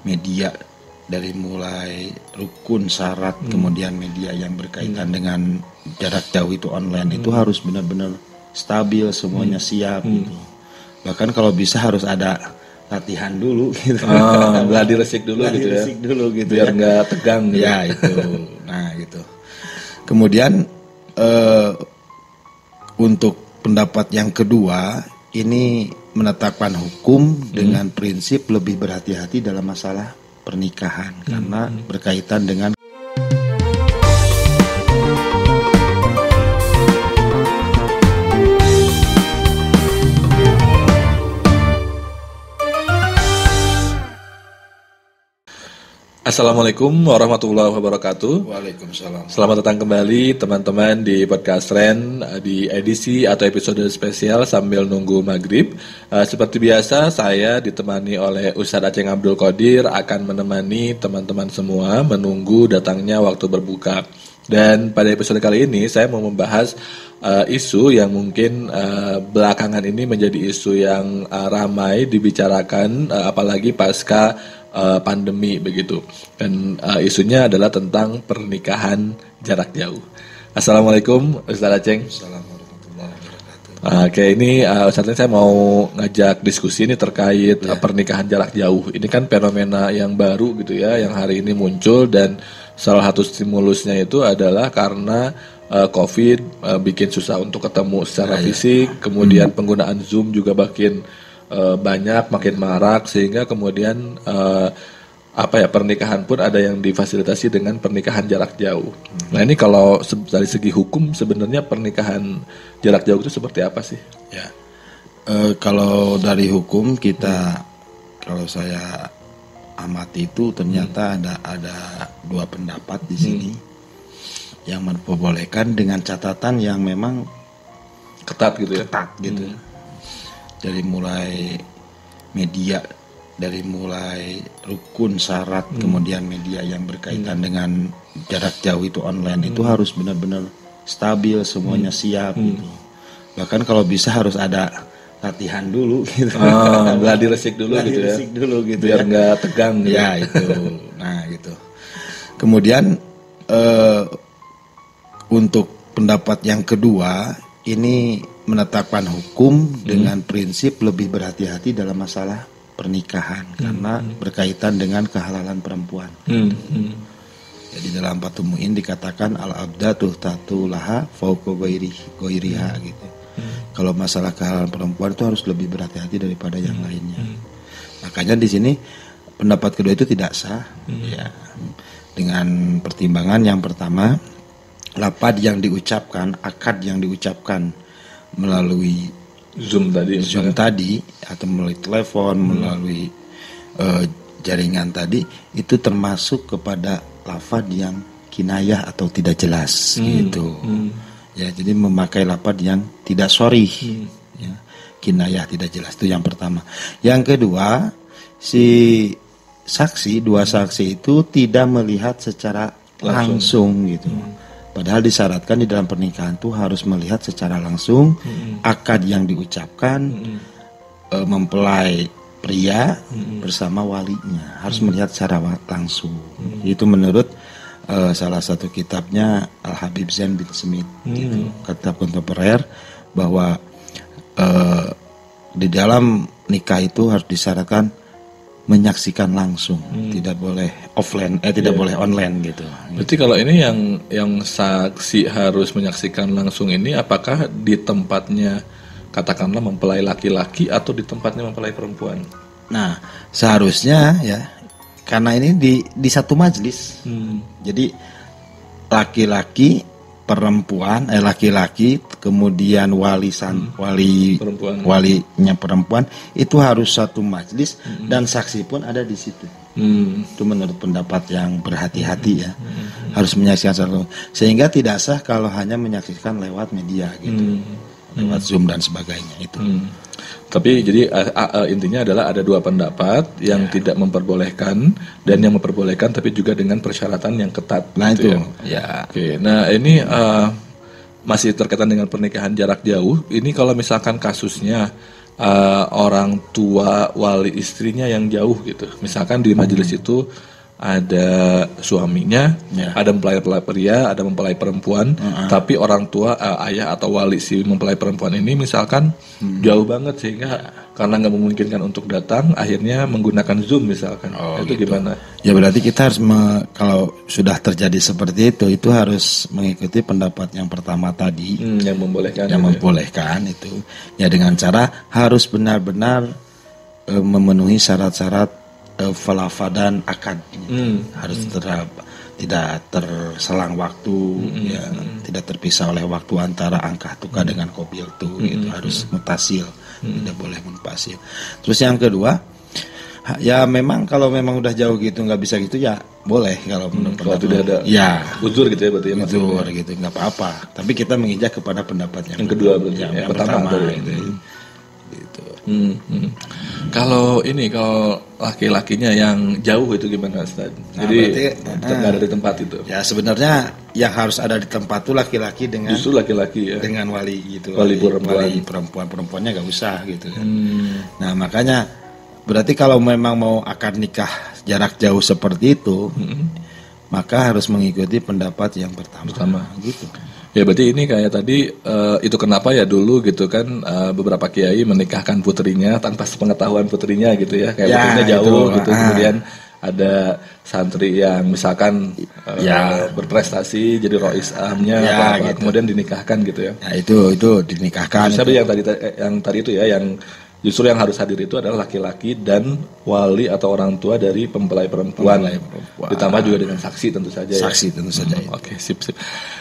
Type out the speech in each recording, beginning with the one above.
media dari mulai rukun, syarat, kemudian media yang berkaitan dengan jarak jauh itu online itu harus benar-benar stabil, semuanya siap gitu. Bahkan kalau bisa harus ada latihan dulu gitu. Gladi resik dulu gitu ya. Dulu gitu biar nggak tegang gitu. Ya itu. Nah gitu. Kemudian untuk pendapat yang kedua ini menetapkan hukum dengan prinsip lebih berhati-hati dalam masalah pernikahan karena berkaitan dengan Assalamualaikum warahmatullahi wabarakatuh. Waalaikumsalam. Selamat datang kembali teman-teman di podcast Ren di edisi atau episode spesial sambil nunggu maghrib. Seperti biasa saya ditemani oleh Ustadz Aceng Abdul Qodir akan menemani teman-teman semua menunggu datangnya waktu berbuka. Dan pada episode kali ini saya mau membahas isu yang mungkin belakangan ini menjadi isu yang ramai dibicarakan apalagi pasca pandemi begitu. Dan isunya adalah tentang pernikahan jarak jauh. Assalamualaikum Ustaz Aceng. Assalamualaikum warahmatullahi wabarakatuh. Oke, ini Ustaz Aceng saya mau ngajak diskusi ini terkait pernikahan jarak jauh. Ini kan fenomena yang baru gitu ya, yang hari ini muncul dan salah satu stimulusnya itu adalah karena COVID bikin susah untuk ketemu secara fisik, kemudian penggunaan Zoom juga makin banyak, makin marak sehingga kemudian pernikahan pun ada yang difasilitasi dengan pernikahan jarak jauh. Nah ini kalau dari segi hukum sebenarnya pernikahan jarak jauh itu seperti apa sih? Ya, kalau dari hukum kita, kalau saya amati itu ternyata ada dua pendapat di sini yang memperbolehkan dengan catatan yang memang Ketat gitu ya? ketat gitu. Dari mulai media, dari mulai rukun, syarat, kemudian media yang berkaitan dengan jarak jauh itu online itu harus benar-benar stabil, semuanya siap gitu. Bahkan kalau bisa harus ada latihan dulu gitu. Gladi resik dulu gitu ya. Biar nggak tegang gitu. Ya itu. Nah gitu. Kemudian untuk pendapat yang kedua ini menetapkan hukum dengan prinsip lebih berhati-hati dalam masalah pernikahan karena berkaitan dengan kehalalan perempuan. Jadi dalam Fathul Mu'in dikatakan al-abdatu tatulaha fauqa ghairiha gitu. Kalau masalah kehalalan perempuan itu harus lebih berhati-hati daripada yang lainnya. Makanya di sini pendapat kedua itu tidak sah ya. Dengan pertimbangan yang pertama, lafaz yang diucapkan, akad yang diucapkan melalui Zoom tadi atau melalui telepon, melalui jaringan tadi itu termasuk kepada lafaz yang kinayah atau tidak jelas gitu. Ya, jadi memakai lafaz yang tidak sharih. Ya, kinayah tidak jelas itu yang pertama. Yang kedua, dua saksi itu tidak melihat secara langsung gitu. Padahal disyaratkan di dalam pernikahan itu harus melihat secara langsung akad yang diucapkan, mempelai pria bersama walinya harus melihat secara langsung. Itu menurut salah satu kitabnya Al-Habib Zain bin Smith, gitu, kitab kontemporer bahwa di dalam nikah itu harus disyaratkan menyaksikan langsung, tidak boleh offline, tidak boleh online gitu. Berarti kalau ini yang saksi harus menyaksikan langsung ini apakah di tempatnya katakanlah mempelai laki-laki atau di tempatnya mempelai perempuan? Nah, seharusnya ya karena ini di satu majelis. Jadi laki-laki perempuan, laki-laki kemudian walinya perempuan itu harus satu majelis dan saksi pun ada di situ. Itu menurut pendapat yang berhati-hati ya. Harus menyaksikan satu, sehingga tidak sah kalau hanya menyaksikan lewat media gitu. Lewat Zoom dan sebagainya itu. Tapi jadi intinya adalah ada dua pendapat yang tidak memperbolehkan dan yang memperbolehkan tapi juga dengan persyaratan yang ketat. Nah gitu itu. Ya. Oke. Nah ini masih terkaitan dengan pernikahan jarak jauh. Ini kalau misalkan kasusnya orang tua wali istrinya yang jauh gitu. Misalkan di majelis itu ada suaminya, ada mempelai pria, ada mempelai perempuan, tapi orang tua ayah atau wali si mempelai perempuan ini misalkan jauh banget sehingga karena nggak memungkinkan untuk datang, akhirnya menggunakan Zoom misalkan. Itu gitu. Gimana? Ya berarti kita harus kalau sudah terjadi seperti itu harus mengikuti pendapat yang pertama tadi, yang membolehkan. Yang membolehkan itu ya dengan cara harus benar-benar memenuhi syarat-syarat falafah dan akad harus tidak terselang waktu, tidak terpisah oleh waktu antara angkah tukar dengan qabiltu, itu harus mutasil, tidak boleh munfasil. Terus yang kedua, ya memang kalau memang udah jauh gitu nggak bisa gitu ya boleh kalau menurut kalau tidak ada uzur gitu ya berarti ya, uzur gitu nggak apa-apa. Tapi kita menginjak kepada pendapat yang kedua berarti yang pertama gitu. Kalau laki-lakinya yang jauh itu gimana Ustaz? Jadi nggak ada di tempat itu. Ya sebenarnya yang harus ada di tempat itu laki-laki dengan justru laki-laki ya. Dengan wali gitu. Wali perempuannya nggak usah gitu kan. Nah makanya berarti kalau memang mau akad nikah jarak jauh seperti itu, maka harus mengikuti pendapat yang pertama. Gitu. Ya berarti ini kayak tadi itu kenapa ya dulu gitu kan beberapa kiai menikahkan putrinya tanpa sepengetahuan putrinya gitu ya kayak putrinya jauh itu, gitu kemudian ada santri yang misalkan berprestasi jadi rois amnya gitu. Kemudian dinikahkan gitu ya. Ya itu dinikahkan. Tapi yang tadi itu ya yang justru yang harus hadir itu adalah laki-laki dan wali atau orang tua dari mempelai perempuan. Ditambah juga dengan saksi tentu saja. Tentu saja. Oke, sip.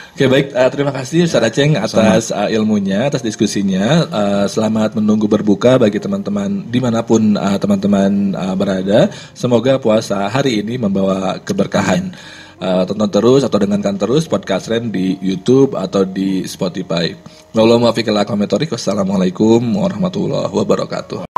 Oke baik, terima kasih Ustaz Aceng atas ilmunya, atas diskusinya. Selamat menunggu berbuka bagi teman-teman dimanapun teman-teman berada. Semoga puasa hari ini membawa keberkahan. Tonton terus atau dengarkan terus podcast Ren di YouTube atau di Spotify. Wassalamualaikum warahmatullahi wabarakatuh.